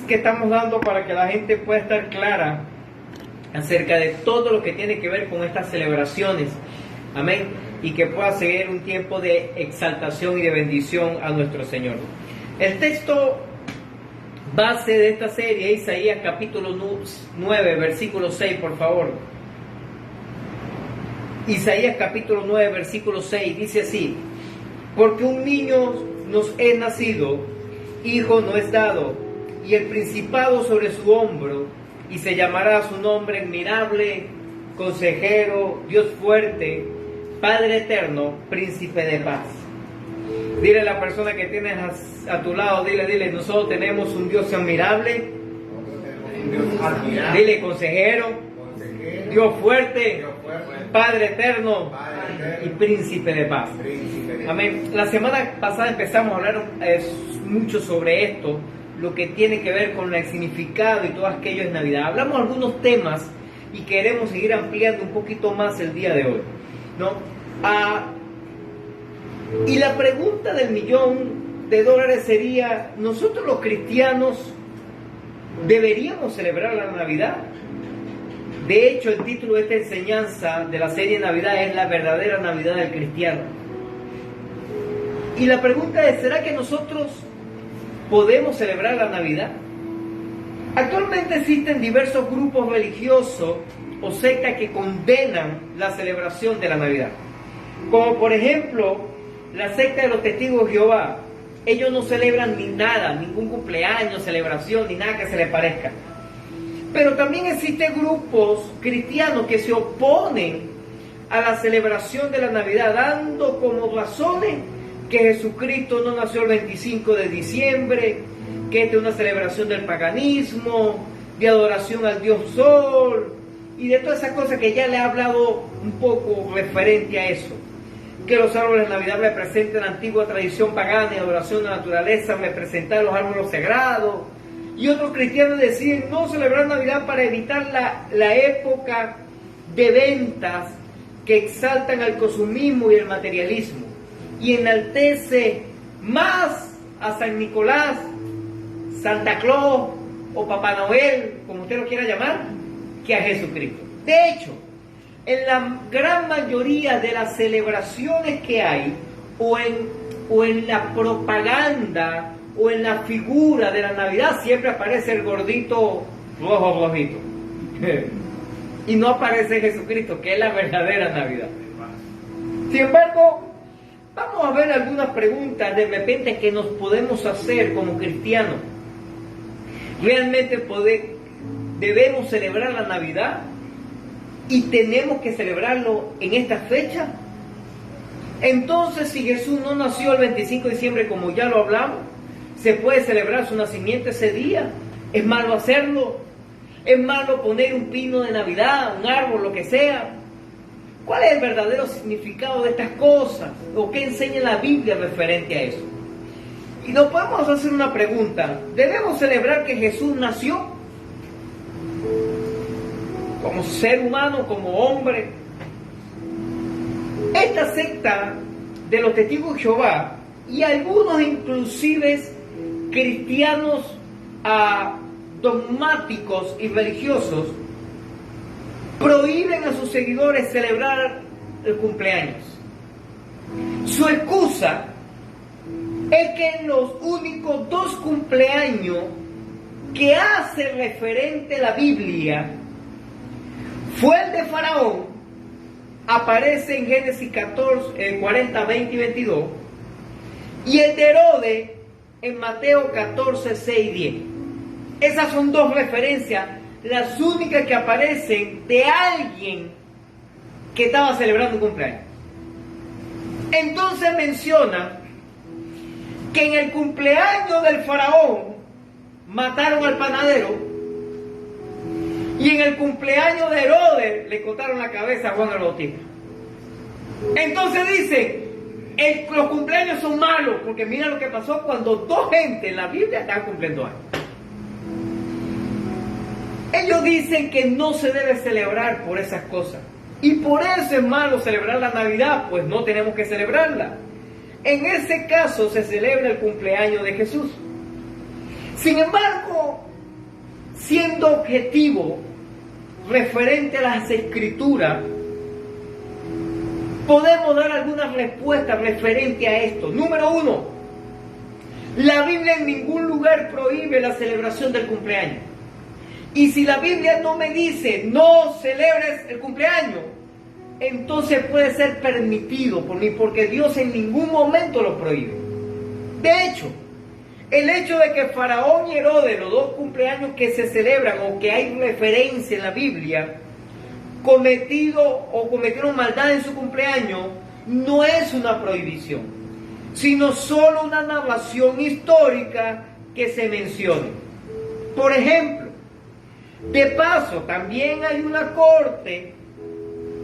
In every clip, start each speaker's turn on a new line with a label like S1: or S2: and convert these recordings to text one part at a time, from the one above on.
S1: que estamos dando para que la gente pueda estar clara acerca de todo lo que tiene que ver con estas celebraciones. Amén. Y que pueda seguir un tiempo de exaltación y de bendición a nuestro Señor. El texto base de esta serie es Isaías capítulo 9, versículo 6, por favor. Isaías capítulo 9, versículo 6, dice así: porque un niño nos es nacido, hijo nos es dado, y el principado sobre su hombro, y se llamará su nombre admirable, consejero, Dios fuerte, Padre eterno, príncipe de paz. Dile a la persona que tienes a tu lado, dile, nosotros tenemos un Dios admirable, dile consejero, Dios fuerte, Padre eterno y príncipe de paz. Amén. La semana pasada empezamos a hablar mucho sobre esto, lo que tiene que ver con el significado y todo aquello es Navidad. Hablamos de algunos temas y queremos seguir ampliando un poquito más el día de hoy, ¿no? Y la pregunta del $1.000.000 sería: ¿nosotros los cristianos deberíamos celebrar la Navidad? De hecho, el título de esta enseñanza de la serie Navidad es La verdadera Navidad del cristiano. Y la pregunta es: ¿será que nosotros podemos celebrar la Navidad? Actualmente existen diversos grupos religiosos o sectas que condenan la celebración de la Navidad. Como por ejemplo, la secta de los Testigos de Jehová. Ellos no celebran ni nada, ningún cumpleaños, celebración, ni nada que se les parezca. Pero también existen grupos cristianos que se oponen a la celebración de la Navidad, dando como razones que Jesucristo no nació el 25 de diciembre, que esta es una celebración del paganismo, de adoración al Dios Sol, y de todas esas cosas que ya le he hablado un poco referente a eso. Que los árboles de Navidad representan la antigua tradición pagana y adoración a la naturaleza, representan los árboles sagrados. Y otros cristianos deciden no celebrar Navidad para evitar la época de ventas que exaltan al consumismo y el materialismo, y enaltece más a San Nicolás, Santa Claus o Papá Noel, como usted lo quiera llamar, que a Jesucristo. De hecho, en la gran mayoría de las celebraciones que hay, o en la propaganda, o en la figura de la Navidad, siempre aparece el gordito rojo rojito. Y no aparece Jesucristo, que es la verdadera Navidad. Sin embargo, vamos a ver algunas preguntas de repente que nos podemos hacer como cristianos. ¿Realmente debemos celebrar la Navidad? ¿Y tenemos que celebrarlo en esta fecha? Entonces, si Jesús no nació el 25 de diciembre, como ya lo hablamos, ¿se puede celebrar su nacimiento ese día? ¿Es malo hacerlo? ¿Es malo poner un pino de Navidad, un árbol, lo que sea? ¿Cuál es el verdadero significado de estas cosas? ¿O qué enseña la Biblia referente a eso? Y nos podemos hacer una pregunta: ¿debemos celebrar que Jesús nació? Como ser humano, como hombre. Esta secta de los Testigos de Jehová, y algunos inclusive cristianos dogmáticos y religiosos, prohíben a sus seguidores celebrar el cumpleaños. Su excusa es que los únicos 2 cumpleaños que hace referente a la Biblia fue el de Faraón, aparece en Génesis 40, 20 y 22, y el de Herodes en Mateo 14, 6 y 10. Esas son 2 referencias, las únicas que aparecen de alguien que estaba celebrando un cumpleaños. Entonces menciona que en el cumpleaños del Faraón mataron al panadero, y en el cumpleaños de Herodes le cortaron la cabeza a Juan el Bautista. Entonces dice, los cumpleaños son malos, porque mira lo que pasó cuando 2 gentes en la Biblia estaban cumpliendo años. Ellos dicen que no se debe celebrar por esas cosas, y por eso es malo celebrar la Navidad, pues no tenemos que celebrarla. En ese caso se celebra el cumpleaños de Jesús. Sin embargo, siendo objetivo referente a las Escrituras, podemos dar algunas respuestas referente a esto. Número 1, la Biblia en ningún lugar prohíbe la celebración del cumpleaños. Y si la Biblia no me dice no celebres el cumpleaños, entonces puede ser permitido por mí, porque Dios en ningún momento lo prohíbe. De hecho, el hecho de que Faraón y Herodes, los dos cumpleaños que se celebran o que hay referencia en la Biblia, cometieron maldad en su cumpleaños, no es una prohibición, sino solo una narración histórica que se mencione. Por ejemplo, de paso, también hay una corte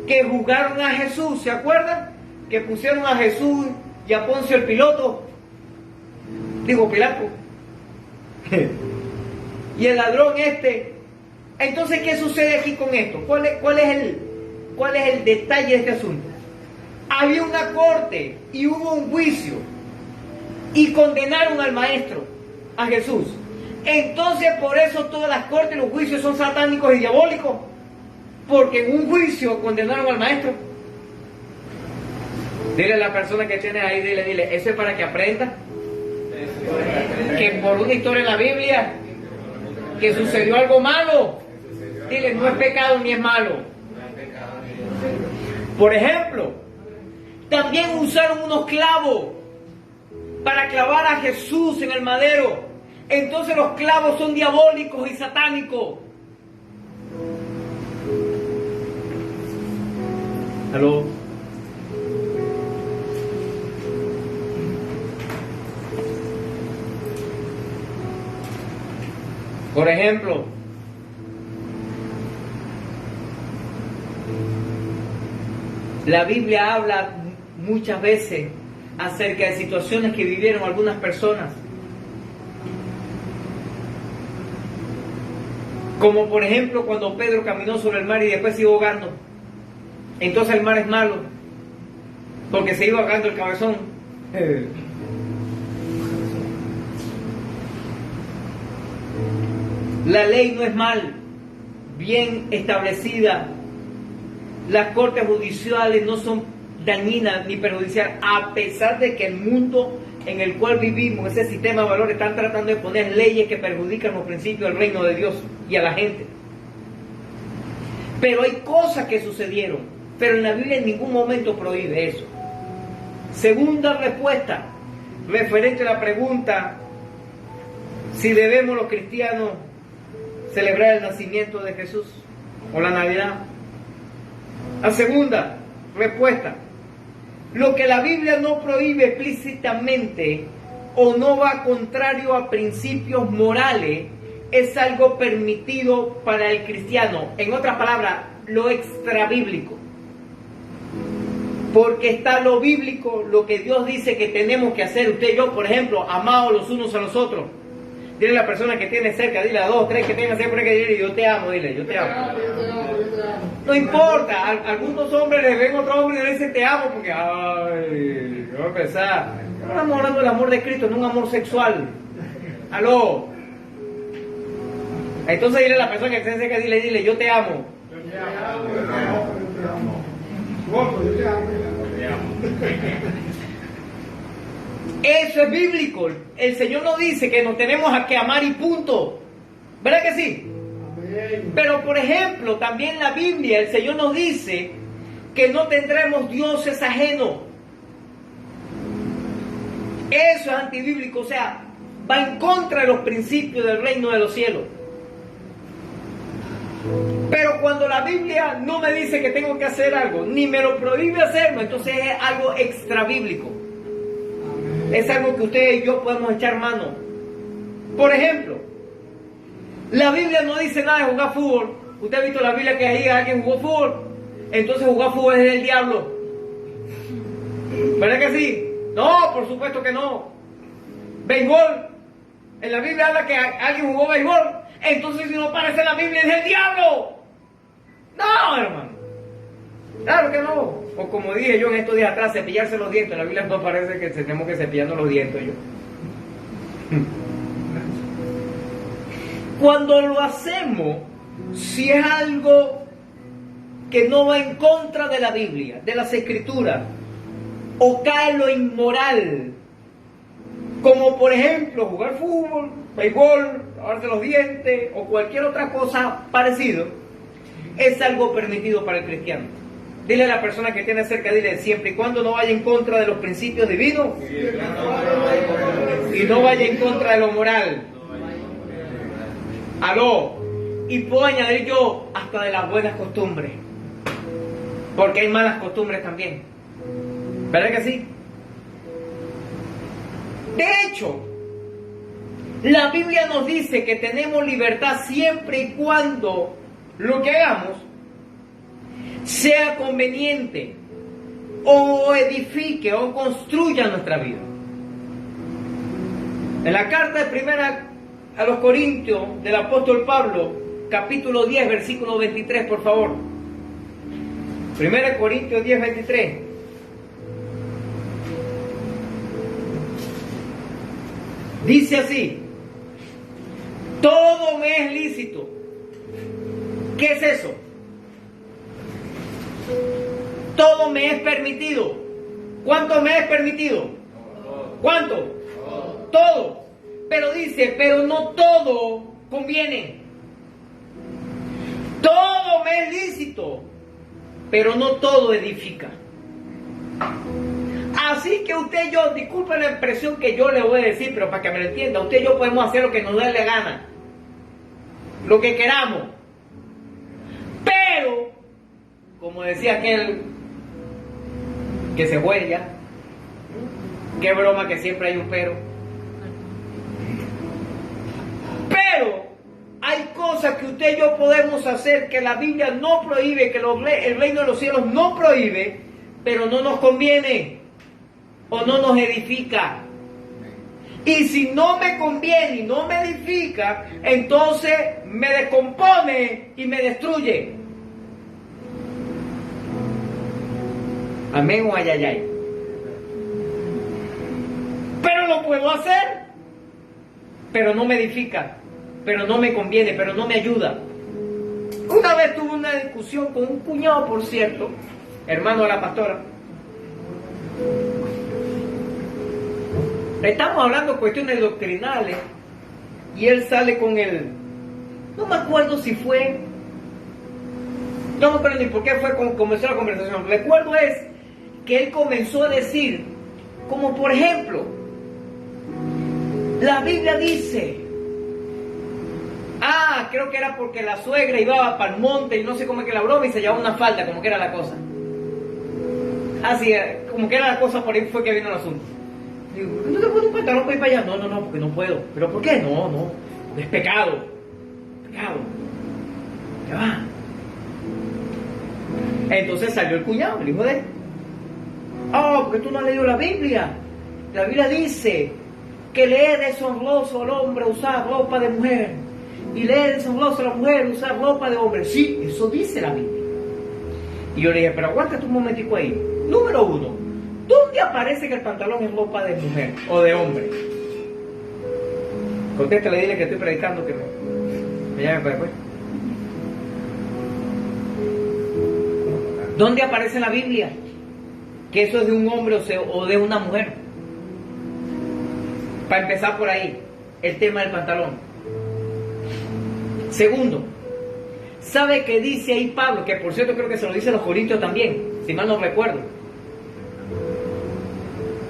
S1: que juzgaron a Jesús, ¿se acuerdan? Que pusieron a Jesús y a Poncio el Pilato, y el ladrón este. Entonces, ¿qué sucede aquí con esto? ¿Cuál es el detalle de este asunto? Había una corte y hubo un juicio y condenaron al maestro, a Jesús. Entonces, por eso todas las cortes y los juicios son satánicos y diabólicos, porque en un juicio condenaron al maestro. Dile a la persona que tienes ahí, dile, eso es para que aprenda que por una historia en la Biblia que sucedió algo malo, dile, no es pecado ni es malo. Por ejemplo, también usaron unos clavos para clavar a Jesús en el madero. Entonces los clavos son diabólicos y satánicos. ¿Aló? Por ejemplo, la Biblia habla muchas veces acerca de situaciones que vivieron algunas personas. Como por ejemplo cuando Pedro caminó sobre el mar y después se iba ahogando. Entonces el mar es malo, porque se iba ahogando el cabezón. La ley no es mal, bien establecida. Las cortes judiciales no son dañinas ni perjudiciales, a pesar de que el mundo en el cual vivimos, ese sistema de valores, están tratando de poner leyes que perjudican los principios del reino de Dios y a la gente. Pero hay cosas que sucedieron, pero en la Biblia en ningún momento prohíbe eso. Segunda respuesta, referente a la pregunta si debemos los cristianos celebrar el nacimiento de Jesús o la Navidad. La segunda respuesta, lo que la Biblia no prohíbe explícitamente o no va contrario a principios morales es algo permitido para el cristiano. En otras palabras, lo extrabíblico. Porque está lo bíblico, lo que Dios dice que tenemos que hacer. Usted y yo, por ejemplo, amados los unos a los otros. Dile a la persona que tiene cerca, dile a 2, 3 que tenga cerca, que dile, yo te amo, dile, yo te amo. No importa, algunos hombres le ven a otro hombre y le dicen te amo porque, ay, ¿qué va a pensar? Estamos hablando del amor de Cristo, no un amor sexual. Aló. Entonces dile a la persona que esté cerca, dile, yo te amo. Yo te amo. Yo te amo. Eso es bíblico. El Señor nos dice que nos tenemos que amar y punto. ¿Verdad que sí? Amén. Pero por ejemplo, también la Biblia, el Señor nos dice que no tendremos dioses ajenos. Eso es antibíblico, o sea, va en contra de los principios del reino de los cielos. Pero cuando la Biblia no me dice que tengo que hacer algo, ni me lo prohíbe hacerlo, entonces es algo extrabíblico. Es algo que usted y yo podemos echar mano. Por ejemplo, la Biblia no dice nada de jugar fútbol. Usted ha visto la Biblia que ahí alguien jugó fútbol. Entonces jugar fútbol es del diablo. ¿Verdad que sí? No, por supuesto que no. Béisbol. En la Biblia habla que alguien jugó béisbol. Entonces si no aparece en la Biblia es del diablo. No, hermano. Claro que no. O como dije yo en estos días atrás, cepillarse los dientes. En la Biblia no parece que tenemos que cepillarnos los dientes yo. Cuando lo hacemos, si es algo que no va en contra de la Biblia, de las Escrituras, o cae en lo inmoral, como por ejemplo jugar fútbol, béisbol, lavarse los dientes o cualquier otra cosa parecido, es algo permitido para el cristiano. Dile a la persona que tiene cerca, dile, siempre y cuando no vaya en contra de los principios divinos y no vaya en contra de lo moral. Aló. Y puedo añadir yo hasta de las buenas costumbres, porque hay malas costumbres también. ¿Verdad que sí? De hecho, la Biblia nos dice que tenemos libertad siempre y cuando lo que hagamos sea conveniente o edifique o construya nuestra vida. En la carta de primera a los Corintios del apóstol Pablo, capítulo 10, versículo 23, por favor. 1 Corintios 10, 23. Dice así: todo me es lícito. ¿Qué es eso? Todo me es permitido. ¿Cuánto me es permitido? ¿Cuánto? Todo. Pero dice, pero no todo conviene. Todo me es lícito, pero no todo edifica. Así que usted y yo, disculpen la expresión que yo le voy a decir, pero para que me lo entienda, usted y yo podemos hacer lo que nos dé la gana, lo que queramos. Pero, como decía aquel que se fue ya, qué broma que siempre hay un pero. Pero hay cosas que usted y yo podemos hacer que la Biblia no prohíbe, que el reino de los cielos no prohíbe, pero no nos conviene o no nos edifica. Y si no me conviene y no me edifica, entonces me descompone y me destruye. Amén o ayayay. Pero lo puedo hacer, pero no me edifica, pero no me conviene, pero no me ayuda. Una vez tuve una discusión con un cuñado, por cierto, hermano de la pastora. Estamos hablando de cuestiones doctrinales y él sale con el... No me acuerdo si fue... No me acuerdo ni por qué fue como comenzó la conversación. Recuerdo es que él comenzó a decir, como por ejemplo, la Biblia dice, creo que era porque la suegra iba para el monte y no sé cómo es que la broma y se llevaba una falda, como que era la cosa. Así, como que era la cosa, por ahí fue que vino el asunto. Digo, ¿por qué no te pones un pantalón para ir para allá? No, porque no puedo. ¿Pero por qué? No, es pecado. Pecado. Ya va. Entonces salió el cuñado, el hijo de él. Porque tú no has leído la Biblia. La Biblia dice que le es deshonroso al hombre usar ropa de mujer y le es deshonroso a la mujer usar ropa de hombre. Sí, eso dice la Biblia. Y yo le dije, pero aguántate un momentico ahí. Número 1, ¿dónde aparece que el pantalón es ropa de mujer o de hombre? Contéstale, dile que estoy predicando, que me llame para después. ¿Dónde aparece en la Biblia que eso es de un hombre o de una mujer? Para empezar por ahí, el tema del pantalón. Segundo, ¿sabe qué dice ahí Pablo? Que por cierto creo que se lo dice a los Corintios también, si mal no recuerdo.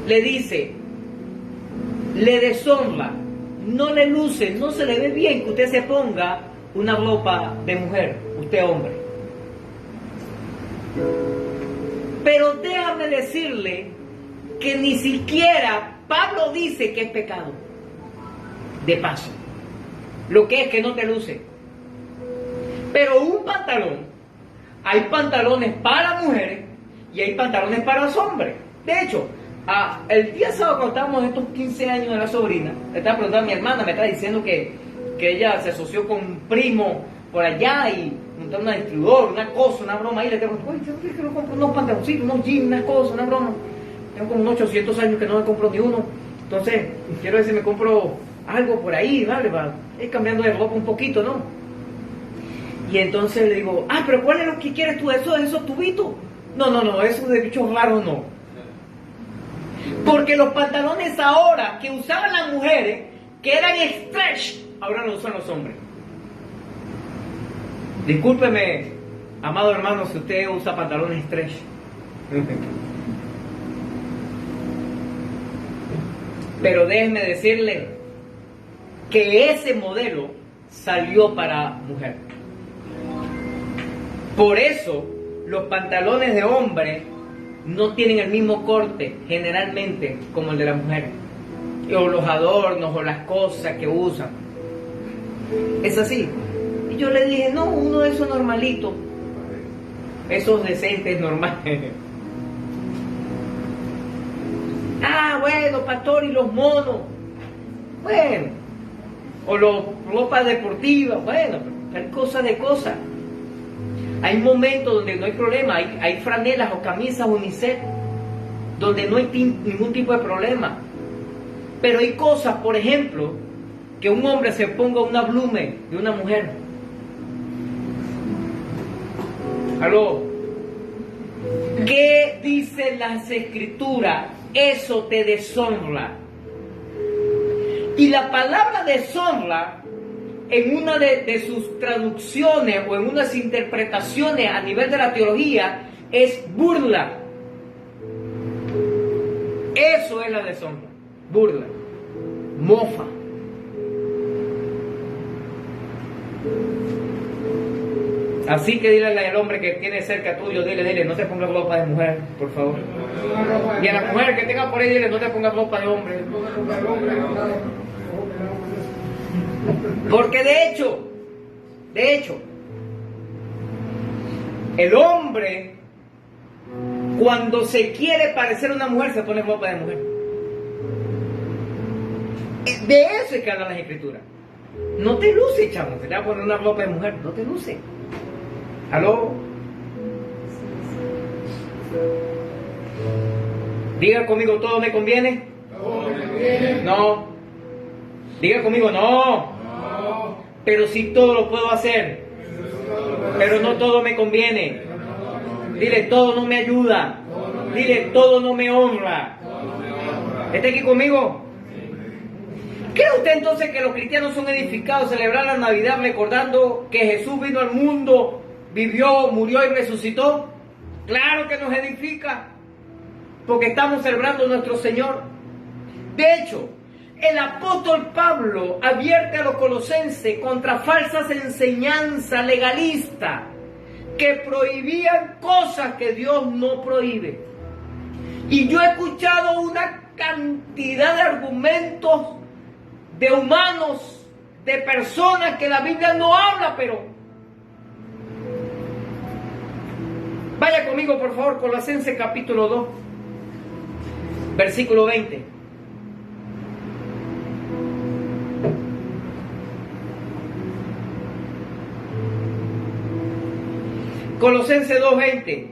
S1: Le dice, le deshonra, no le luce, no se le ve bien que usted se ponga una ropa de mujer, usted hombre. Pero déjame decirle que ni siquiera Pablo dice que es pecado. De paso, lo que es que no te luce. Pero un pantalón, hay pantalones para mujeres y hay pantalones para los hombres. De hecho, el día sábado cuando estábamos en estos 15 años de la sobrina, le estaba preguntando a mi hermana, me estaba diciendo que ella se asoció con un primo por allá y montaron una distribuidora, una cosa, una broma ahí. Le digo, oye, ¿qué no compro unos pantaloncitos, unos jeans, una cosa, una broma? Tengo como unos 800 años que no me compro ni uno. Entonces, quiero ver si me compro algo por ahí, ¿vale? Va ir cambiando de ropa un poquito, ¿no? Y entonces le digo, pero ¿cuál es lo que quieres tú? ¿Esos tubitos? No, esos de bichos raros no. Porque los pantalones ahora que usaban las mujeres, que eran stretch, ahora lo usan los hombres. Discúlpeme, amado hermano, si usted usa pantalones stretch. Pero déjeme decirle que ese modelo salió para mujer. Por eso los pantalones de hombre no tienen el mismo corte generalmente como el de las mujeres, o los adornos o las cosas que usan. Es así. Y yo le dije, no, uno de esos normalitos, esos decentes normales. Bueno, pastor, y los monos, bueno, o los ropas deportivas, bueno, hay cosas de cosas. Hay momentos donde no hay problema, hay franelas o camisas unisex donde no hay ningún tipo de problema. Pero hay cosas, por ejemplo, que un hombre se ponga una blume de una mujer. ¿Aló? ¿Qué dicen las escrituras? Eso te deshonra. Y la palabra deshonra, en una de sus traducciones o en unas interpretaciones a nivel de la teología, es burla. Eso es la deshonra. Burla. Mofa. Así que dile al hombre que tiene cerca tuyo, dile, no te pongas ropa de mujer, por favor. Y a la mujer que tenga por ahí, dile, no te pongas ropa de hombre. Porque de hecho, el hombre, cuando se quiere parecer a una mujer, se pone ropa de mujer. De eso es que hablan las escrituras. No te luce, chamo, te va a poner una ropa de mujer, no te luce. ¿Aló? Diga conmigo, ¿todo me conviene?
S2: Todo me conviene.
S1: No. Diga conmigo, no. Pero sí todo lo puedo hacer. Pero no todo me conviene. Dile, todo no me ayuda. Dile, todo no me honra. ¿Está aquí conmigo? ¿Cree usted entonces que los cristianos son edificados a celebrar la Navidad recordando que Jesús vino al mundo, vivió, murió y resucitó? Claro que nos edifica, porque estamos celebrando a nuestro Señor. De hecho, el apóstol Pablo advierte a los colosenses contra falsas enseñanzas legalistas que prohibían cosas que Dios no prohíbe. Y yo he escuchado una cantidad de argumentos de humanos, de personas que la Biblia no habla, pero vaya conmigo por favor, Colosenses capítulo 2, versículo 20. Colosenses 2, 20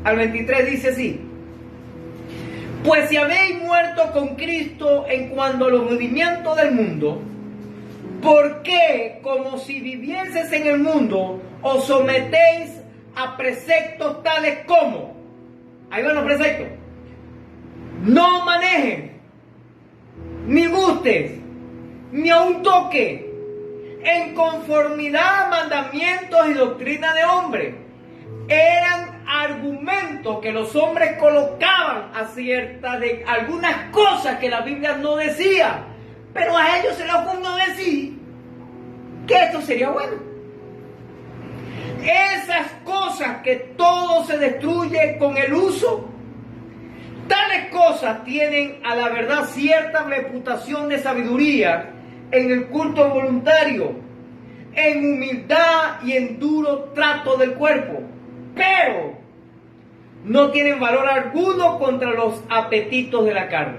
S1: al 23 dice así: pues si habéis muerto con Cristo en cuanto a los rudimientos del mundo, ¿por qué, como si vivieses en el mundo, os sometéis a preceptos tales como? Ahí van los preceptos. No manejes, ni gustes, ni aun toque, en conformidad a mandamientos y doctrina de hombres. Eran argumentos que los hombres colocaban acerca de algunas cosas que la Biblia no decía, pero a ellos se les ocurrió decir que esto sería bueno. Esas cosas que todo se destruye con el uso, tales cosas tienen a la verdad cierta reputación de sabiduría en el culto voluntario, en humildad y en duro trato del cuerpo, pero no tienen valor alguno contra los apetitos de la carne.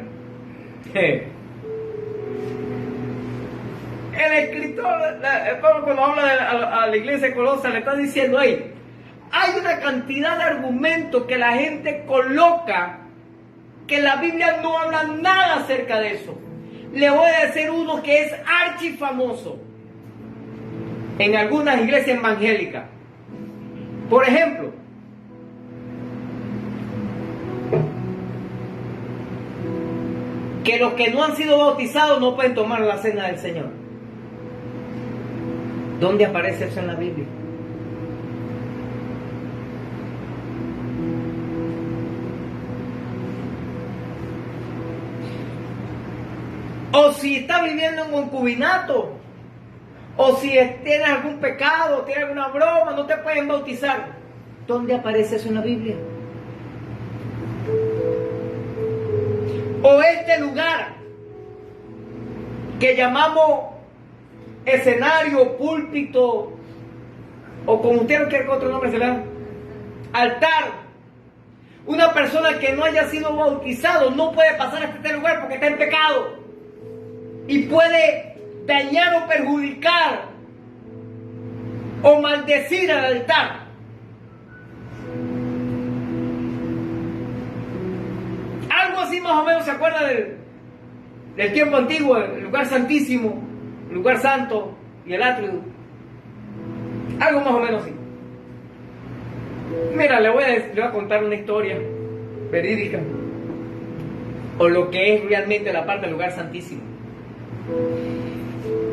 S1: El escritor, cuando habla a la iglesia de Colosas, le está diciendo ahí, hay una cantidad de argumentos que la gente coloca que la Biblia no habla nada acerca de eso. Le voy a decir uno que es archifamoso en algunas iglesias evangélicas. Por ejemplo, que los que no han sido bautizados no pueden tomar la cena del Señor. ¿Dónde aparece eso en la Biblia? O si estás viviendo en concubinato, o si tienes algún pecado, tienes alguna broma, no te pueden bautizar. ¿Dónde aparece eso en la Biblia? O este lugar que llamamos escenario, púlpito, o como usted no quiere que otro nombre se le da, altar. Una persona que no haya sido bautizado no puede pasar hasta este lugar porque está en pecado y puede dañar o perjudicar o maldecir al altar. Algo así más o menos se acuerda del tiempo antiguo, el lugar santísimo, el lugar santo y el atrio. Algo más o menos así. Mira, le voy a contar una historia verídica, o lo que es realmente la parte del lugar santísimo.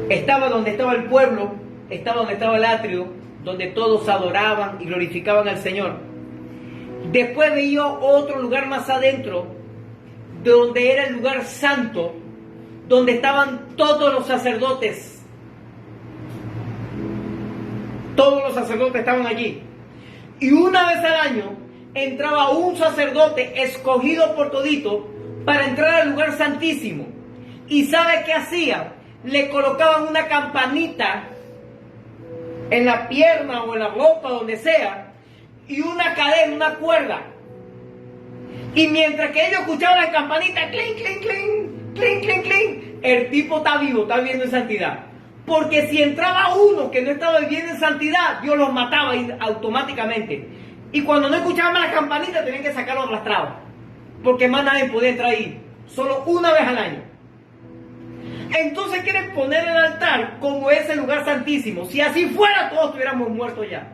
S1: Estaba donde estaba el pueblo, estaba donde estaba el atrio, donde todos adoraban y glorificaban al Señor. Después veía otro lugar más adentro, donde era el lugar santo, donde estaban todos los sacerdotes. Todos los sacerdotes estaban allí. Y una vez al año entraba un sacerdote escogido por todito para entrar al lugar santísimo. ¿Y sabe qué hacía? Le colocaban una campanita en la pierna o en la ropa, donde sea, y una cadena, una cuerda. Y mientras que ellos escuchaban la campanita, clink, clink, clink, clink, clink, clink, el tipo está vivo, está viviendo en santidad. Porque si entraba uno que no estaba viviendo en santidad, Dios los mataba automáticamente. Y cuando no escuchaban la campanita, tenían que sacarlo arrastrado. Porque más nadie podía entrar ahí. Solo una vez al año. Entonces quieren poner el altar como ese lugar santísimo. Si así fuera, todos estuviéramos muertos ya.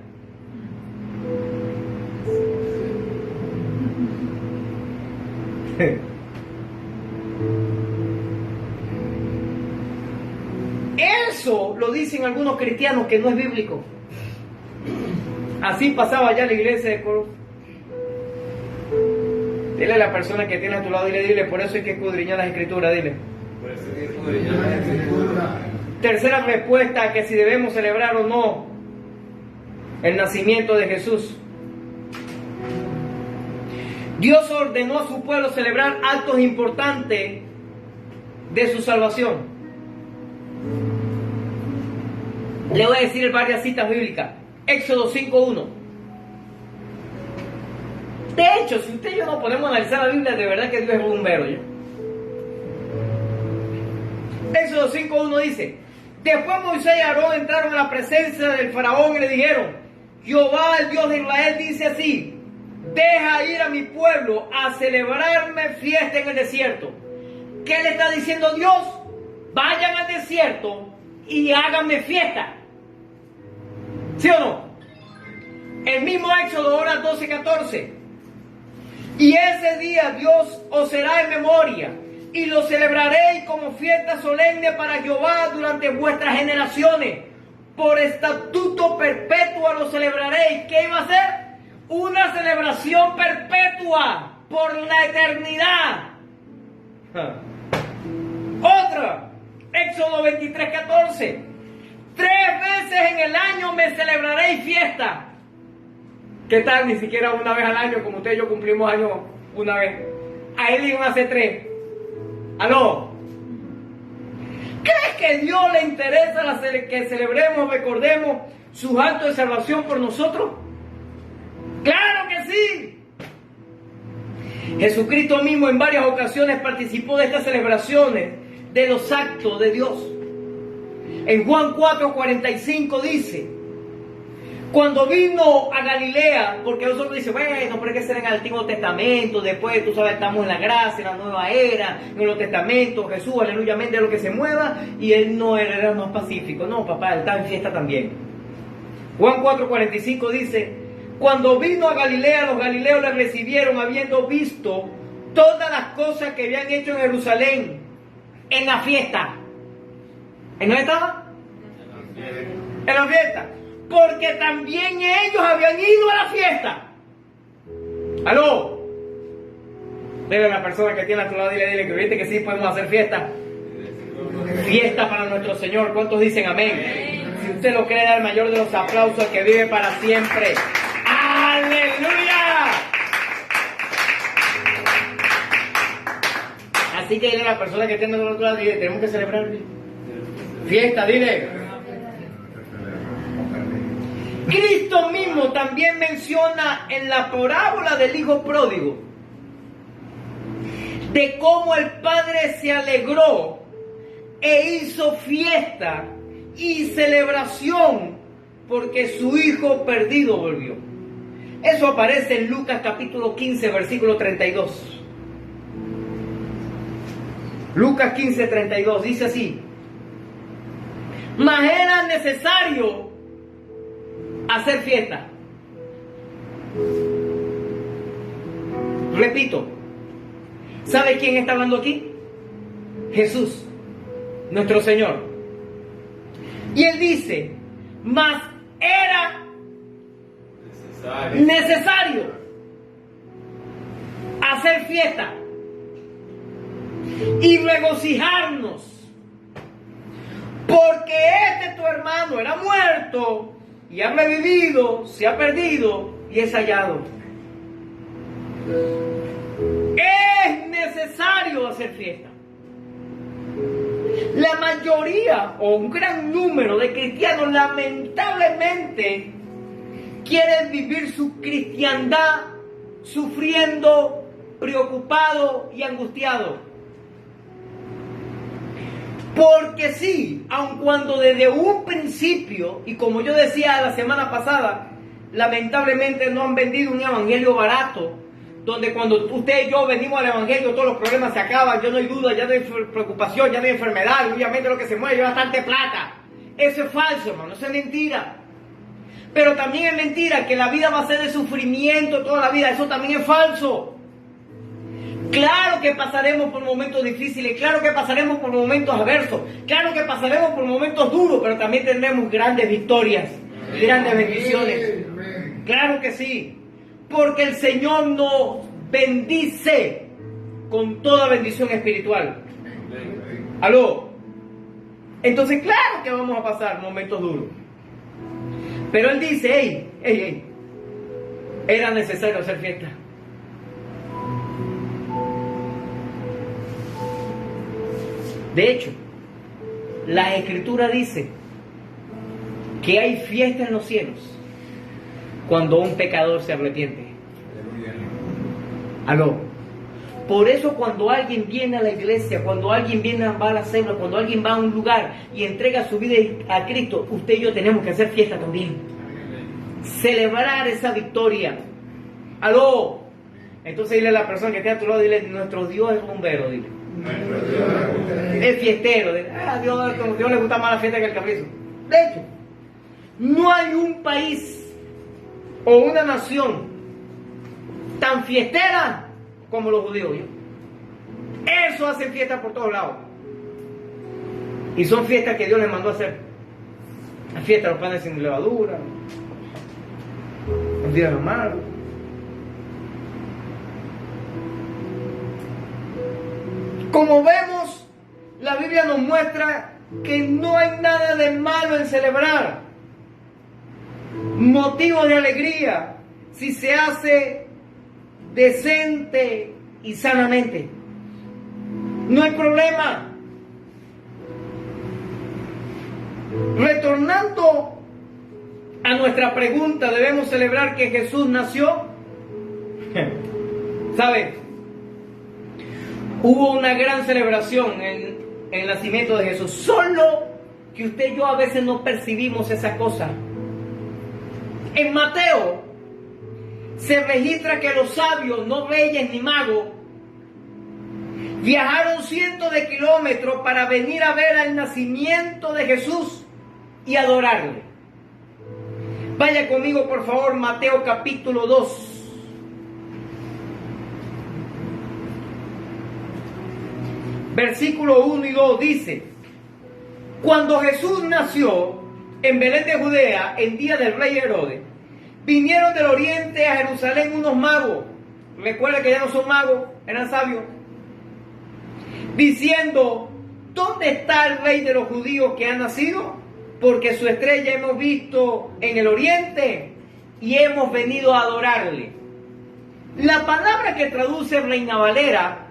S1: Eso lo dicen algunos cristianos que no es bíblico. Así pasaba allá en la iglesia de Coros. Dile a la persona que tiene a tu lado, dile, por eso hay que escudriñar las escrituras, dile. Tercera respuesta, que si debemos celebrar o no el nacimiento de Jesús. Dios ordenó a su pueblo celebrar actos importantes de su salvación. Le voy a decir varias citas bíblicas. Éxodo 5:1. De hecho, si usted y yo nos ponemos a analizar la Biblia, de verdad que Dios es rumbero, ¿ya? Éxodo 5:1 dice: después Moisés y Aarón entraron a la presencia del faraón y le dijeron: Jehová, el Dios de Israel, dice así: deja ir a mi pueblo a celebrarme fiesta en el desierto. ¿Qué le está diciendo Dios? Vayan al desierto y háganme fiesta. ¿Sí o no? El mismo Éxodo, ahora 12:14. Y ese día Dios os será en memoria, y lo celebraréis como fiesta solemne para Jehová durante vuestras generaciones. Por estatuto perpetuo lo celebraréis. ¿Qué iba a ser? Una celebración perpetua por la eternidad. Otra, Éxodo 23:14. 3 veces en el año me celebraréis fiesta. ¿Qué tal? Ni siquiera una vez al año, como usted y yo cumplimos años una vez. A él iban a hacer 3. ¿Aló? ¿Crees que a Dios le interesa que celebremos, recordemos sus actos de salvación por nosotros? ¡Claro que sí! Jesucristo mismo en varias ocasiones participó de estas celebraciones de los actos de Dios. En Juan 4:45 dice: Cuando vino a Galilea, porque nosotros dicen, bueno, pero hay que ser en el Antiguo Testamento, después, tú sabes, estamos en la gracia, en la nueva era, en el Nuevo Testamento, Jesús, aleluya, amén, de lo que se mueva, y él no era más pacífico. No, papá, él estaba en fiesta también. Juan 4:45 dice, cuando vino a Galilea, los galileos le recibieron habiendo visto todas las cosas que habían hecho en Jerusalén, en la fiesta. ¿En dónde estaba? En la fiesta. Porque también ellos habían ido a la fiesta. ¿Aló? Dile a la persona que tiene a tu lado, dile que viste que sí podemos hacer fiesta. Fiesta para nuestro Señor. ¿Cuántos dicen amén? Si usted lo cree, da el mayor de los aplausos, que vive para siempre. ¡Aleluya! Así que dile a la persona que tiene a tu lado, dile, tenemos que celebrar fiesta, dile. Cristo mismo también menciona en la parábola del hijo pródigo de cómo el padre se alegró e hizo fiesta y celebración porque su hijo perdido volvió. Eso aparece en Lucas capítulo 15, versículo 32. Lucas 15, 32 dice así: mas era necesario hacer fiesta. Repito, ¿sabe quién está hablando aquí? Jesús, nuestro Señor. Y Él dice, mas era necesario hacer fiesta y regocijarnos, porque tu hermano era muerto y ha revivido, se ha perdido y es hallado. Es necesario hacer fiesta. La mayoría o un gran número de cristianos lamentablemente quieren vivir su cristiandad sufriendo, preocupado y angustiado. Porque sí, aun cuando desde un principio, y como yo decía la semana pasada, lamentablemente no han vendido un evangelio barato, donde cuando usted y yo venimos al evangelio todos los problemas se acaban, ya no hay duda, ya no hay preocupación, ya no hay enfermedad, obviamente lo que se mueve es bastante plata. Eso es falso, hermano, eso es mentira. Pero también es mentira que la vida va a ser de sufrimiento toda la vida, eso también es falso. Claro que pasaremos por momentos difíciles, claro que pasaremos por momentos adversos, claro que pasaremos por momentos duros, pero también tendremos grandes victorias, grandes bendiciones. Claro que sí, porque el Señor nos bendice con toda bendición espiritual. ¿Aló? Entonces claro que vamos a pasar momentos duros. Pero Él dice, era necesario hacer fiesta. De hecho, la Escritura dice que hay fiesta en los cielos cuando un pecador se arrepiente. Aló. Por eso cuando alguien viene a la iglesia, cuando alguien va a la célula, cuando alguien va a un lugar y entrega su vida a Cristo, usted y yo tenemos que hacer fiesta también. Celebrar esa victoria. Aló. Entonces dile a la persona que está a tu lado, dile, nuestro Dios es bombero, dile. Es fiestero. Dios le gusta más la fiesta que el capricho. De hecho, no hay un país o una nación tan fiestera como los judíos. Eso hacen fiestas por todos lados. Y son fiestas que Dios les mandó a hacer. Las fiestas, los panes sin levadura, los días normales. Como vemos, la Biblia nos muestra que no hay nada de malo en celebrar. Motivo de alegría si se hace decente y sanamente. No hay problema. Retornando a nuestra pregunta, ¿debemos celebrar que Jesús nació? ¿Sabe? Hubo una gran celebración en el nacimiento de Jesús. Solo que usted y yo a veces no percibimos esa cosa. En Mateo se registra que los sabios, no reyes ni magos, viajaron cientos de kilómetros para venir a ver el nacimiento de Jesús y adorarle. Vaya conmigo, por favor, Mateo capítulo 2. Versículo 1 y 2 dice: cuando Jesús nació en Belén de Judea, en día del rey Herodes, vinieron del oriente a Jerusalén unos magos. Recuerda que ya no son magos, eran sabios. Diciendo: ¿dónde está el rey de los judíos que ha nacido? Porque su estrella hemos visto en el oriente y hemos venido a adorarle. La palabra que traduce Reina Valera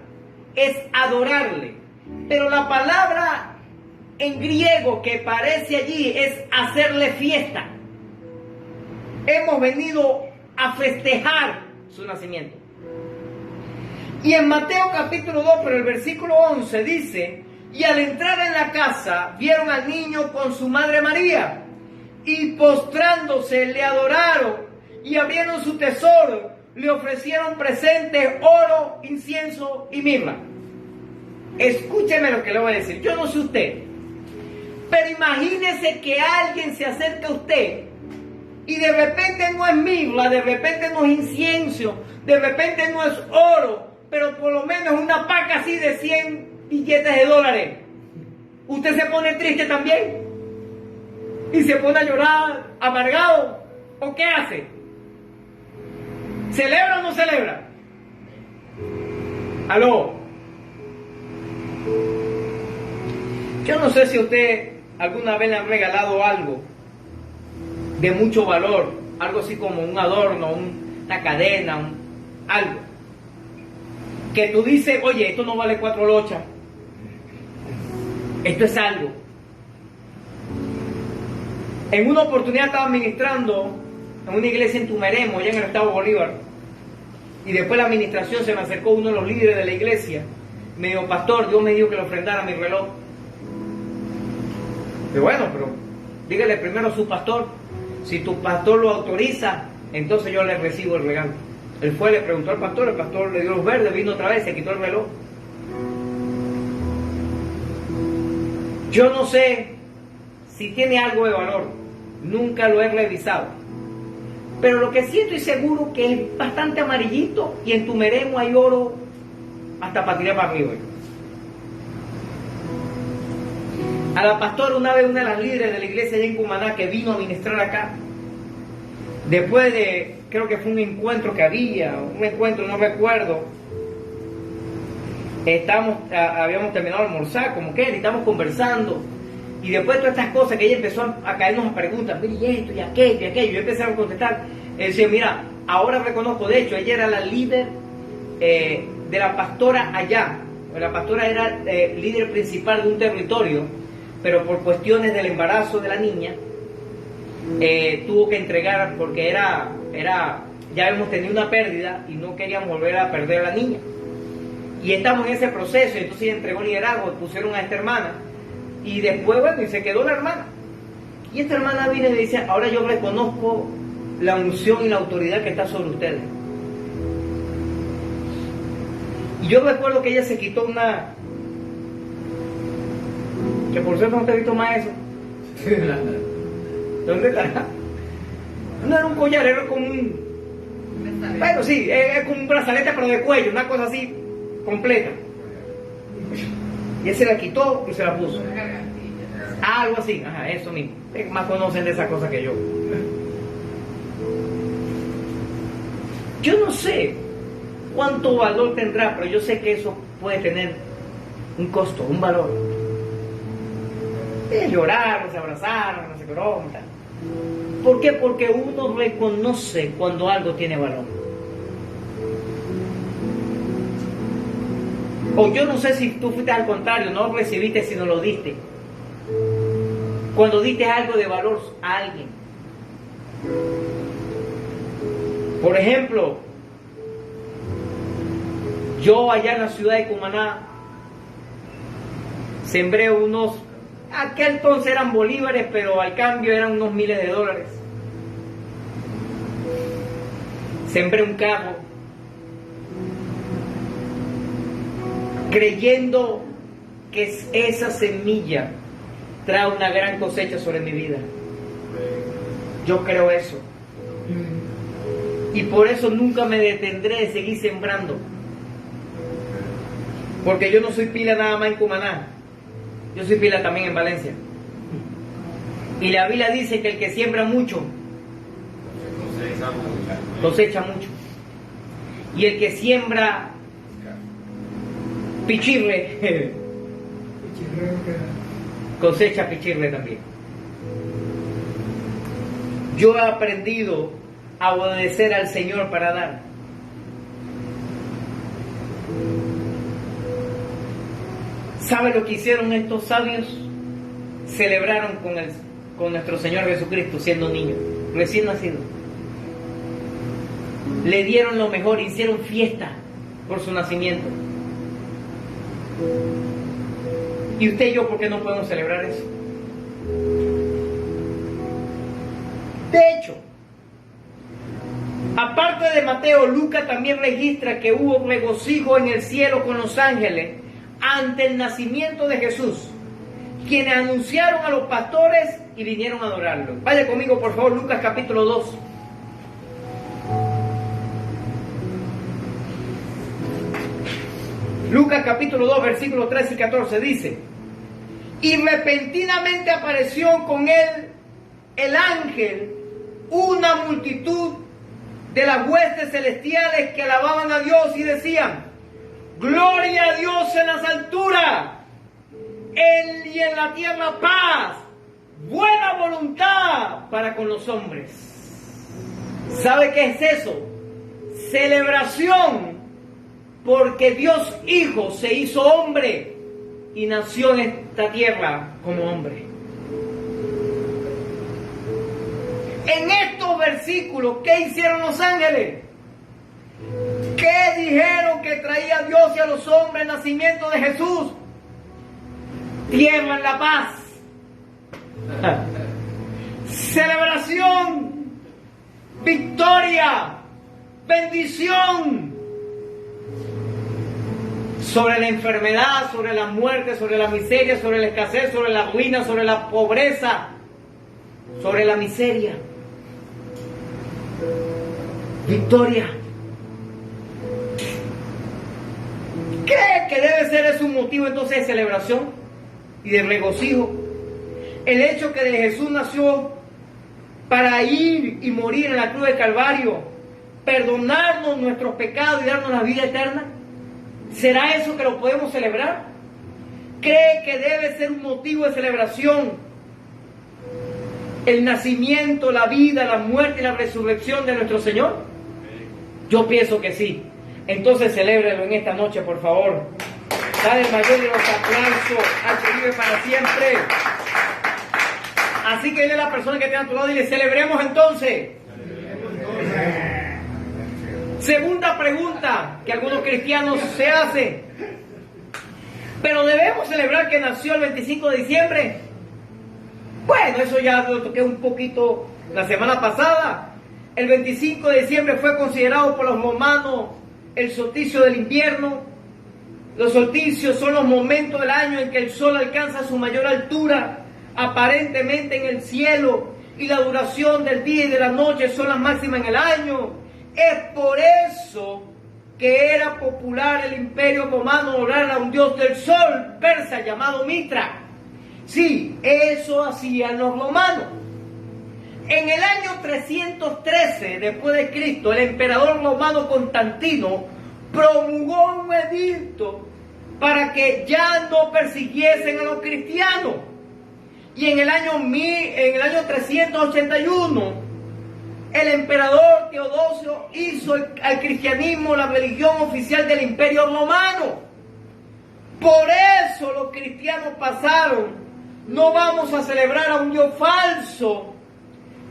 S1: es adorarle, pero la palabra en griego que aparece allí es hacerle fiesta. Hemos venido a festejar su nacimiento. Y en Mateo capítulo 2, pero el versículo 11 dice: y al entrar en la casa vieron al niño con su madre María, y postrándose le adoraron, y abrieron su tesoro, le ofrecieron presentes, oro, incienso y mirra. Escúcheme lo que le voy a decir. Yo no sé usted, pero imagínese que alguien se acerca a usted y de repente no es mirra, de repente no es incienso, de repente no es oro, pero por lo menos una paca así de 100 billetes de dólares. ¿Usted se pone triste también? ¿Y se pone a llorar, amargado? ¿O qué hace? ¿Celebra o no celebra? ¿Aló? Yo no sé si a usted alguna vez le han regalado algo de mucho valor, algo así como un adorno, una cadena, algo, que tú dices: oye, esto no vale 4 lochas, esto es algo. En una oportunidad estaba ministrando en una iglesia en Tumeremo, allá en el estado Bolívar, y después la administración se me acercó uno de los líderes de la iglesia, me dijo: pastor, Dios me dijo que le ofrendara mi reloj. Y bueno, pero dígale primero a su pastor. Si tu pastor lo autoriza, entonces yo le recibo el regalo. Él fue, le preguntó al pastor, el pastor le dio luz verde, vino otra vez, se quitó el reloj. Yo no sé si tiene algo de valor, nunca lo he revisado, pero lo que sí estoy seguro que es bastante amarillito, y en Tumeremo hay oro hasta para tirar para arriba. A la pastora una vez, una de las líderes de la iglesia allá en Cumaná, que vino a ministrar acá, después de, creo que fue un encuentro que había, no recuerdo, habíamos terminado de almorzar, como que, y estábamos conversando, y después de todas estas cosas que ella empezó a caernos a preguntas: mire, y esto, y aquello, y aquello. Yo empecé a contestar. Él decía: mira, ahora reconozco, de hecho, ella era la líder de la pastora allá. La pastora era líder principal de un territorio, pero por cuestiones del embarazo de la niña, tuvo que entregar, porque ya hemos tenido una pérdida y no queríamos volver a perder a la niña. Y estamos en ese proceso, y entonces ella entregó liderazgo, pusieron a esta hermana, y después, bueno, y se quedó la hermana. Y esta hermana viene y le dice: ahora yo reconozco la unción y la autoridad que está sobre ustedes. Y yo recuerdo que ella se quitó una, que por cierto no te he visto más eso. ¿Dónde está? No era un collar, era como un... Bueno, sí, es como un brazalete, pero de cuello, una cosa así, completa. Y él se la quitó y se la puso. Algo así, ajá, eso mismo. Más conocen de esa cosa que yo. Yo no sé cuánto valor tendrá, pero yo sé que eso puede tener un costo, un valor. Llorar, se abrazaron, no sé qué broma. ¿Por qué? Porque uno reconoce cuando algo tiene valor. O yo no sé si tú fuiste al contrario, no recibiste sino lo diste. Cuando diste algo de valor a alguien. Por ejemplo, yo allá en la ciudad de Cumaná sembré unos, aquel entonces eran bolívares, pero al cambio eran unos miles de dólares. sembré un carro creyendo que esa semilla trae una gran cosecha sobre mi vida. Yo creo eso. Y por eso nunca me detendré de seguir sembrando. Porque yo no soy pila nada más en Cumaná. Yo soy pila también en Valencia. Y la Biblia dice que el que siembra mucho, cosecha mucho. Y el que siembra pichirre, cosecha pichirre también. Yo he aprendido a obedecer al Señor para dar. ¿Sabe lo que hicieron estos sabios? Celebraron con nuestro Señor Jesucristo siendo niño, recién nacido. Le dieron lo mejor, hicieron fiesta por su nacimiento. ¿Y usted y yo por qué no podemos celebrar eso? De hecho, aparte de Mateo, Lucas también registra que hubo regocijo en el cielo con los ángeles ante el nacimiento de Jesús, quienes anunciaron a los pastores y vinieron a adorarlo. Vaya conmigo, por favor, Lucas capítulo 2. Lucas capítulo 2, versículos 13 y 14 dice: y repentinamente apareció con él el ángel, una multitud de las huestes celestiales que alababan a Dios y decían: gloria a Dios en las alturas, y en la tierra paz, buena voluntad para con los hombres. ¿Sabe qué es eso? Celebración, porque Dios Hijo se hizo hombre y nació en esta tierra como hombre. En estos versículos, ¿qué hicieron los ángeles? ¿Qué dijeron que traía Dios y a los hombres el nacimiento de Jesús? Tierra en la paz. Celebración, victoria, bendición sobre la enfermedad, sobre la muerte, sobre la miseria, sobre la escasez, sobre la ruina, sobre la pobreza, sobre la miseria. Victoria. ¿Cree que debe ser ese un motivo entonces de celebración y de regocijo? El hecho que de Jesús nació para ir y morir en la cruz del Calvario, perdonarnos nuestros pecados y darnos la vida eterna. ¿Será eso que lo podemos celebrar? ¿Cree que debe ser un motivo de celebración el nacimiento, la vida, la muerte y la resurrección de nuestro Señor? Yo pienso que sí. Entonces celébrelo en esta noche, por favor. Dale el mayor de los aplausos al que vive para siempre. Así que dile a la persona que tiene a tu lado y le celebremos entonces. Segunda pregunta que algunos cristianos se hacen: ¿pero debemos celebrar que nació el 25 de diciembre? Bueno, eso ya lo toqué un poquito la semana pasada. El 25 de diciembre fue considerado por los romanos el solsticio del invierno. Los solsticios son los momentos del año en que el sol alcanza su mayor altura aparentemente en el cielo, y la duración del día y de la noche son las máximas en el año. Es por eso que era popular el imperio romano adorar a un dios del sol persa llamado Mitra. Sí, eso hacían los romanos. En el año 313 después de Cristo, el emperador romano Constantino promulgó un edicto para que ya no persiguiesen a los cristianos. Y en el año 381, el emperador Teodosio hizo al cristianismo la religión oficial del imperio romano. Por eso los cristianos pasaron: no vamos a celebrar a un dios falso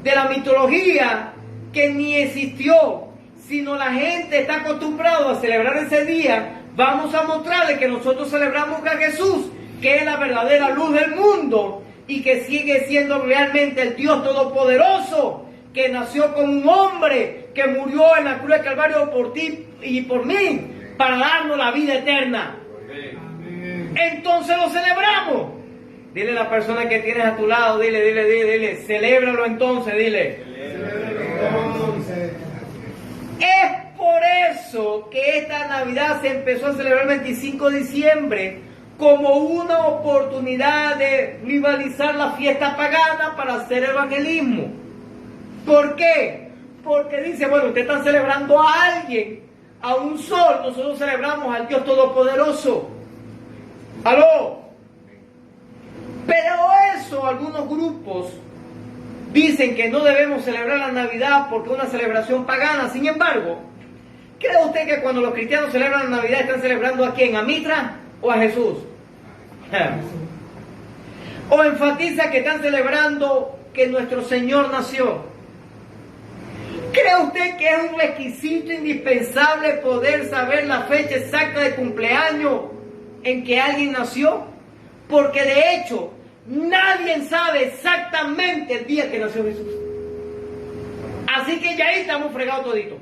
S1: de la mitología que ni existió, sino la gente está acostumbrada a celebrar ese día. Vamos a mostrarle que nosotros celebramos a Jesús, que es la verdadera luz del mundo y que sigue siendo realmente el Dios todopoderoso, que nació como un hombre, que murió en la cruz del Calvario por ti y por mí, para darnos la vida eterna. Entonces lo celebramos. Dile a la persona que tienes a tu lado, dile, celébralo entonces, dile. Es por eso que esta Navidad se empezó a celebrar el 25 de diciembre como una oportunidad de rivalizar la fiesta pagana para hacer evangelismo. ¿Por qué? Porque dice, bueno, ustedes están celebrando a alguien, a un sol, nosotros celebramos al Dios Todopoderoso. ¿Aló? Pero eso, algunos grupos dicen que no debemos celebrar la Navidad porque es una celebración pagana. Sin embargo, ¿cree usted que cuando los cristianos celebran la Navidad están celebrando a quién? ¿A Mitra o a Jesús? ¿O enfatiza que están celebrando que nuestro Señor nació? ¿Cree usted que es un requisito indispensable poder saber la fecha exacta de cumpleaños en que alguien nació? Porque de hecho, nadie sabe exactamente el día que nació Jesús. Así que ya ahí estamos fregados toditos.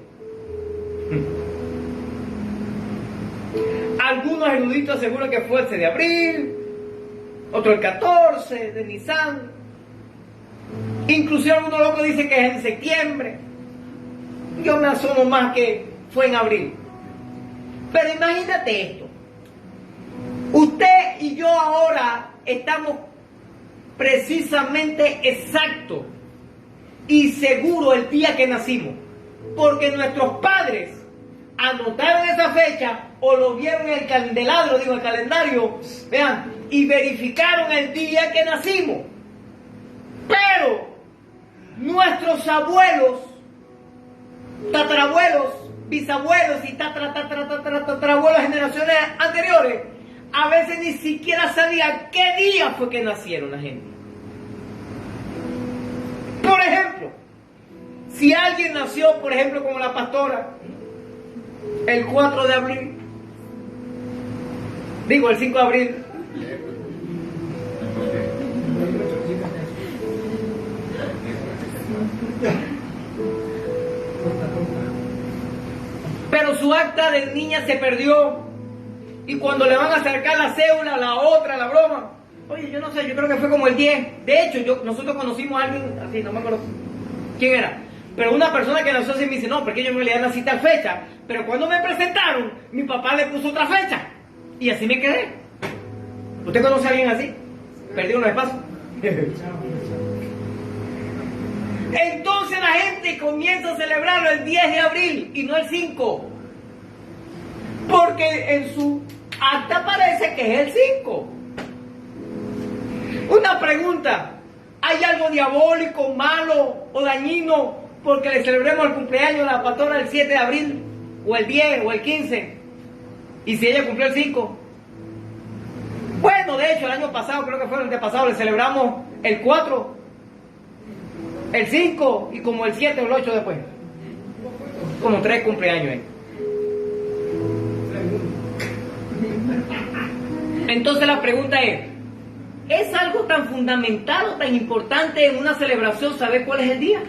S1: Algunos eruditos aseguran que fue el 6 de abril, otro el 14 de Nisan. Inclusive algunos locos dicen que es en septiembre. Yo me asomo más que fue en abril. Pero imagínate esto. Usted y yo ahora estamos precisamente exactos y seguros el día que nacimos, porque nuestros padres anotaron esa fecha o lo vieron en el candelabro, el calendario, vean, y verificaron el día que nacimos. Pero nuestros abuelos, tatarabuelos, bisabuelos y tatarabuelos, generaciones anteriores, a veces ni siquiera sabían qué día fue que nacieron la gente. Por ejemplo, si alguien nació, por ejemplo, como la pastora, el 4 de abril, digo el 5 de abril, pero su acta de niña se perdió. Y cuando le van a acercar la cédula, la otra, la broma, oye, yo no sé, yo creo que fue como el 10. De hecho, nosotros conocimos a alguien, así, no me acuerdo quién era, pero una persona que nació así me dice, no, porque yo en realidad nací tal fecha, pero cuando me presentaron, mi papá le puso otra fecha, y así me quedé. ¿Usted conoce a alguien así? Perdió unos espacios. Entonces la gente comienza a celebrarlo el 10 de abril y no el 5. Porque en su acta parece que es el 5. Una pregunta, ¿hay algo diabólico, malo o dañino porque le celebremos el cumpleaños a la pastora el 7 de abril, o el 10, o el 15? ¿Y si ella cumplió el 5? Bueno, de hecho, el año pasado, creo que fue el antepasado, le celebramos el 4, el 5 y como el 7 o el 8 después. Como 3 cumpleaños. Entonces la pregunta ¿es algo tan fundamental o tan importante en una celebración saber cuál es el día?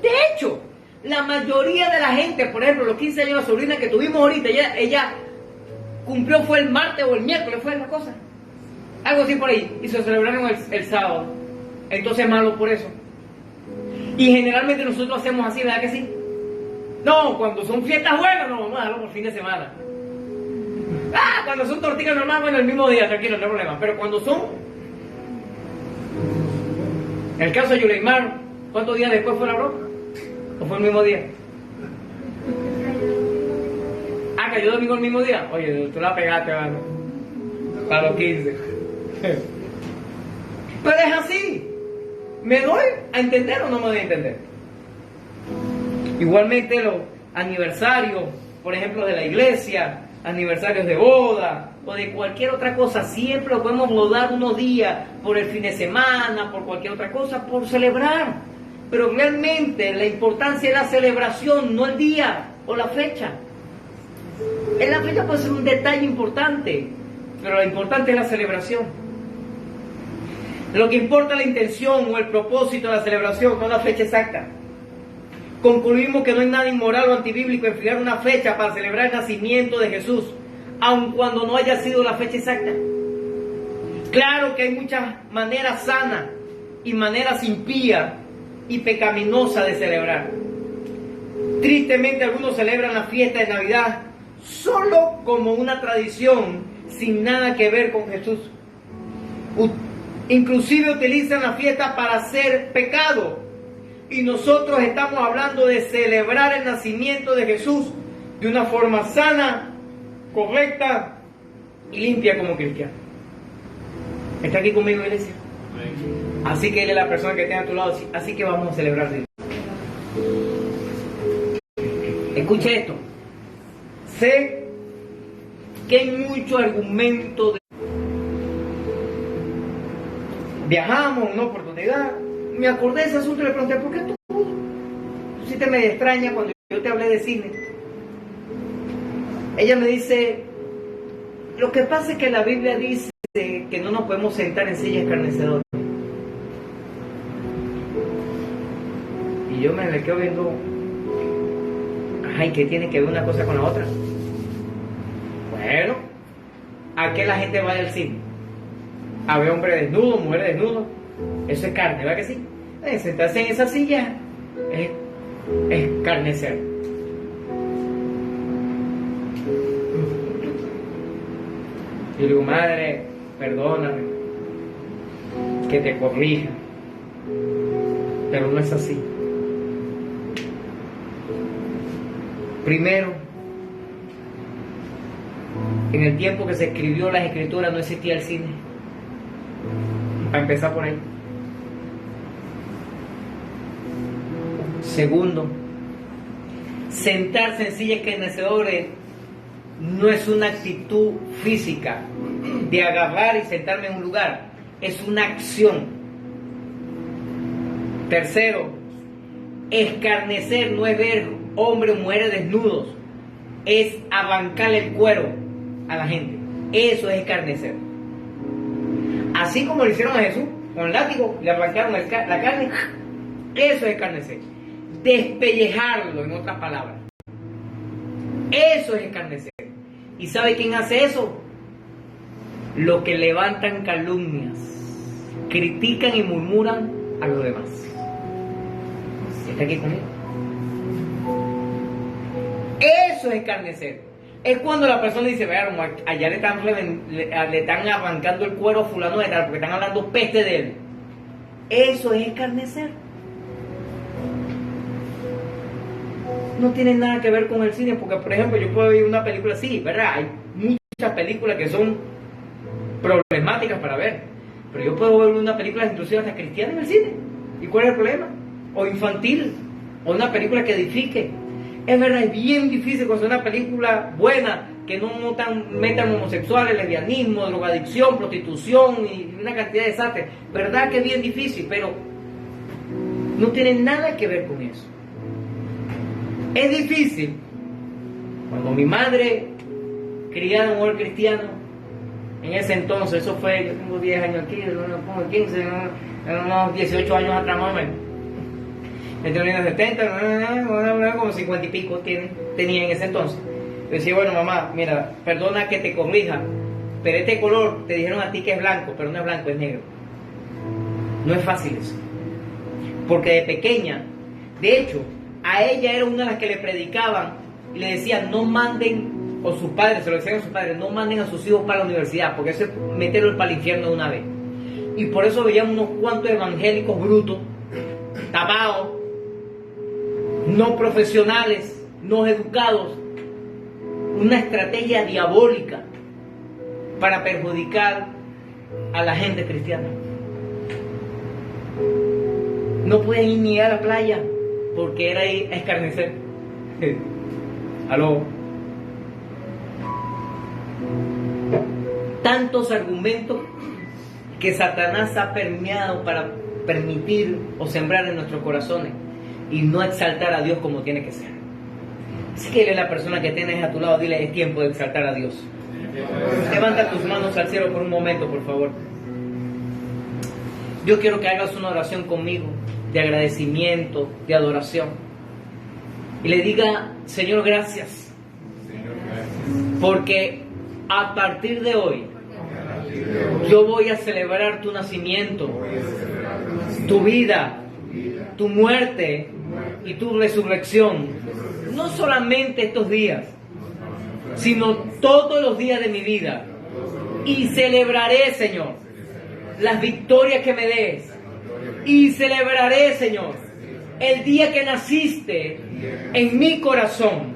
S1: De hecho, la mayoría de la gente, por ejemplo, los 15 años de la sobrina que tuvimos ahorita, ella cumplió, fue el martes o el miércoles, fue la cosa. Algo así por ahí. Y se celebraron el sábado. Entonces es malo por eso. Y generalmente nosotros hacemos así, ¿verdad que sí? No, cuando son fiestas buenas, no, vamos a dejarlo por fin de semana. Cuando son tortillas normales, bueno, el mismo día, tranquilo, no hay problema. Pero cuando son, en el caso de Yuleimar, ¿cuántos días después fue la broma? ¿O fue el mismo día? Cayó domingo el mismo día. Oye, tú la pegaste, ¿vale? Para los 15. Pero es así. ¿Me doy a entender o no me doy a entender? Igualmente los aniversarios, por ejemplo, de la iglesia, aniversarios de boda o de cualquier otra cosa, siempre lo podemos rodar unos días por el fin de semana, por cualquier otra cosa, por celebrar. Pero realmente la importancia es la celebración, no el día o la fecha. En la fecha puede ser un detalle importante, pero lo importante es la celebración. Lo que importa es la intención o el propósito de la celebración, no la fecha exacta. Concluimos que no hay nada inmoral o antibíblico en fijar una fecha para celebrar el nacimiento de Jesús, aun cuando no haya sido la fecha exacta. Claro que hay muchas maneras sanas y maneras impías y pecaminosas de celebrar. Tristemente algunos celebran la fiesta de Navidad solo como una tradición sin nada que ver con Jesús. Inclusive utilizan la fiesta para hacer pecado. Y nosotros estamos hablando de celebrar el nacimiento de Jesús de una forma sana, correcta y limpia como cristiano. ¿Está aquí conmigo, iglesia? Así que él es la persona que tiene a tu lado. Así que vamos a celebrar. Escuche esto. Sé que hay mucho argumento de... Viajamos, una oportunidad. Me acordé de ese asunto y le pregunté, ¿por qué tú sí te me extraña cuando yo te hablé de cine? Ella me dice, lo que pasa es que la Biblia dice que no nos podemos sentar en sillas escarnecedoras. Y yo me quedo viendo, ay, ¿qué tiene que ver una cosa con la otra? Bueno, ¿a qué la gente va al cine? A ver hombres desnudos, mujeres desnudas. Eso es carne, ¿verdad que sí? Sentarse en esa silla es escarnecer. Y digo, madre, perdóname, que te corrija, pero no es así. Primero, en el tiempo que se escribió las escrituras no existía el cine. Para empezar por ahí. Segundo, sentarse en sillas escarnecedores no es una actitud física de agarrar y sentarme en un lugar, es una acción. Tercero, escarnecer no es ver hombres o mujeres desnudos, es arrancar el cuero a la gente. Eso es escarnecer. Así como lo hicieron a Jesús, con el látigo, le arrancaron la carne, eso es escarnecer. Despellejarlo, en otras palabras. Eso es escarnecer. ¿Y sabe quién hace eso? Los que levantan calumnias, critican y murmuran a los demás. ¿Está aquí conmigo? Eso es escarnecer. Es cuando la persona dice, vean, allá le están arrancando el cuero a fulano de tal, porque están hablando peste de él. Eso es escarnecer. No tiene nada que ver con el cine, porque por ejemplo yo puedo ver una película así, ¿verdad? Hay muchas películas que son problemáticas para ver, pero yo puedo ver una película inclusive hasta cristiana en el cine. ¿Y cuál es el problema? O infantil, o una película que edifique. Es verdad, es bien difícil conseguir una película buena que no metan homosexuales, lesbianismo, drogadicción, prostitución y una cantidad de desastres. Verdad que es bien difícil, pero no tiene nada que ver con eso. Es difícil cuando mi madre, criada en un hogar cristiano, en ese entonces, eso fue, yo tengo 10 años aquí, pongo 15, unos 18 años atrás más o menos, entre los años 70, como 50 y pico tenía en ese entonces. Yo decía, bueno mamá, mira, perdona que te corrija, pero este color te dijeron a ti que es blanco, pero no es blanco, es negro. No es fácil eso, porque de pequeña, de hecho, a ella era una de las que le predicaban y le decían, no manden, o sus padres, se lo decían a sus padres, no manden a sus hijos para la universidad, porque eso es meterlo para el infierno de una vez. Y por eso veían unos cuantos evangélicos brutos, tapados, no profesionales, no educados, una estrategia diabólica para perjudicar a la gente cristiana. No pueden ir ni a la playa porque era ir a escarnecer. ¿Aló? Tantos argumentos que Satanás ha permeado para permitir o sembrar en nuestros corazones y no exaltar a Dios como tiene que ser. Así que dile a la persona que tienes a tu lado, dile, es tiempo de exaltar a Dios. Levanta tus manos al cielo por un momento, por favor. Yo quiero que hagas una oración conmigo de agradecimiento, de adoración. y le diga: Señor, gracias, porque a partir de hoy yo voy a celebrar tu nacimiento, tu vida, tu muerte y tu resurrección. No solamente estos días, sino todos los días de mi vida. Y celebraré, Señor, las victorias que me des. Y celebraré, Señor, el día que naciste en mi corazón.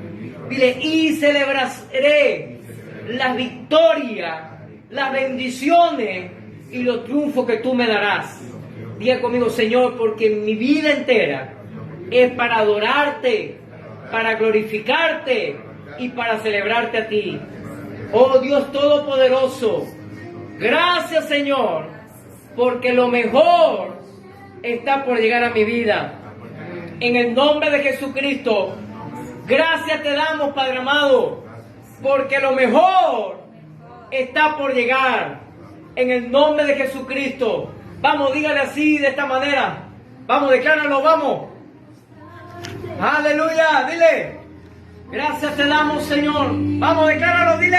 S1: Dile: y celebraré las victorias, las bendiciones y los triunfos que tú me darás. Diga conmigo: Señor, porque mi vida entera es para adorarte, para glorificarte y para celebrarte a ti. Oh Dios Todopoderoso, gracias, Señor, porque lo mejor está por llegar a mi vida. En el nombre de Jesucristo, gracias te damos, Padre amado, porque lo mejor está por llegar. En el nombre de Jesucristo. Vamos, dígale así, de esta manera. Vamos, decláralo, vamos. Aleluya, dile: gracias te damos, Señor. Vamos, decláralo, dile.